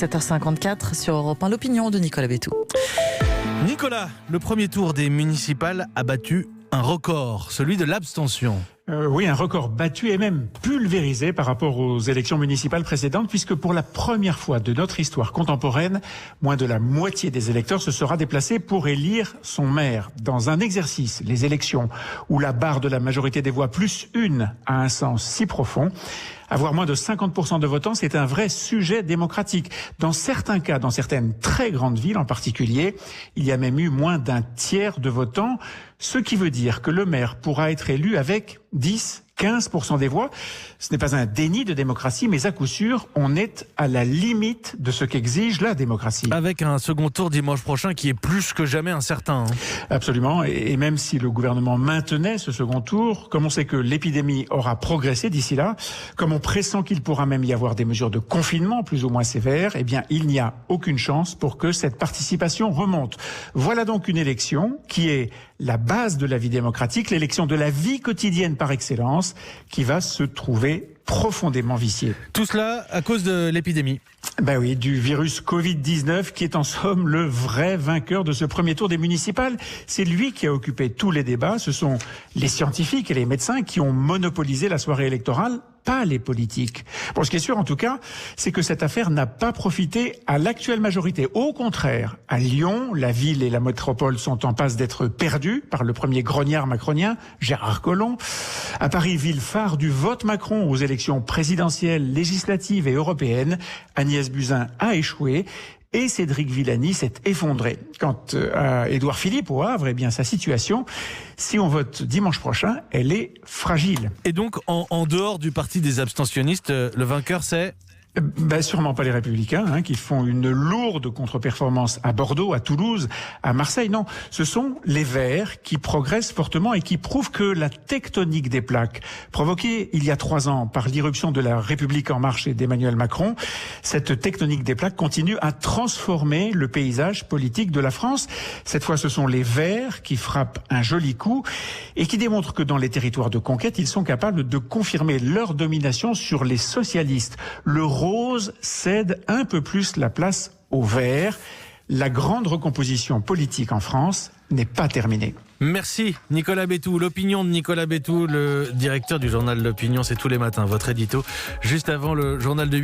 7h54 sur Europe 1, l'opinion de Nicolas Bétou. Nicolas, le premier tour des municipales a battu un record, celui de l'abstention. Oui, un record battu et même pulvérisé par rapport aux élections municipales précédentes, puisque pour la première fois de notre histoire contemporaine, moins de la moitié des électeurs se sera déplacé pour élire son maire. Dans un exercice, les élections, où la barre de la majorité des voix plus une a un sens si profond, avoir moins de 50% de votants, c'est un vrai sujet démocratique. Dans certains cas, dans certaines très grandes villes en particulier, il y a même eu moins d'un tiers de votants, ce qui veut dire que le maire pourra être élu avec 10-15% des voix. Ce n'est pas un déni de démocratie, mais à coup sûr, on est à la limite de ce qu'exige la démocratie. Avec un second tour dimanche prochain qui est plus que jamais incertain. Absolument, et même si le gouvernement maintenait ce second tour, comme on sait que l'épidémie aura progressé d'ici là, comme on pressent qu'il pourra même y avoir des mesures de confinement plus ou moins sévères, eh bien, il n'y a aucune chance pour que cette participation remonte. Voilà donc une élection qui est la base de la vie démocratique, l'élection de la vie quotidienne par excellence, qui va se trouver profondément viciée. Tout cela à cause de l'épidémie. Ben oui, du virus Covid-19 qui est en somme le vrai vainqueur de ce premier tour des municipales. C'est lui qui a occupé tous les débats. Ce sont les scientifiques et les médecins qui ont monopolisé la soirée électorale, pas les politiques. Bon, ce qui est sûr en tout cas, c'est que cette affaire n'a pas profité à l'actuelle majorité. Au contraire, à Lyon, la ville et la métropole sont en passe d'être perdues par le premier grognard macronien, Gérard Collomb. À Paris, ville phare du vote Macron aux élections présidentielles, législatives et européennes, Agnès Buzyn a échoué. Et Cédric Villani s'est effondré. Quant à Édouard Philippe au Havre, eh bien sa situation, si on vote dimanche prochain, elle est fragile. Et donc, en dehors du parti des abstentionnistes, le vainqueur c'est ? Sûrement pas les Républicains, qui font une lourde contre-performance à Bordeaux, à Toulouse, à Marseille. Non, ce sont les Verts qui progressent fortement et qui prouvent que la tectonique des plaques, provoquée il y a 3 ans par l'irruption de la République en marche et d'Emmanuel Macron, cette tectonique des plaques continue à transformer le paysage politique de la France. Cette fois, ce sont les Verts qui frappent un joli coup et qui démontrent que dans les territoires de conquête, ils sont capables de confirmer leur domination sur les socialistes. Le rose cède un peu plus la place au vert. La grande recomposition politique en France n'est pas terminée. Merci Nicolas Bétou. L'opinion de Nicolas Bétou, le directeur du journal L'Opinion, c'est tous les matins, votre édito, juste avant le journal de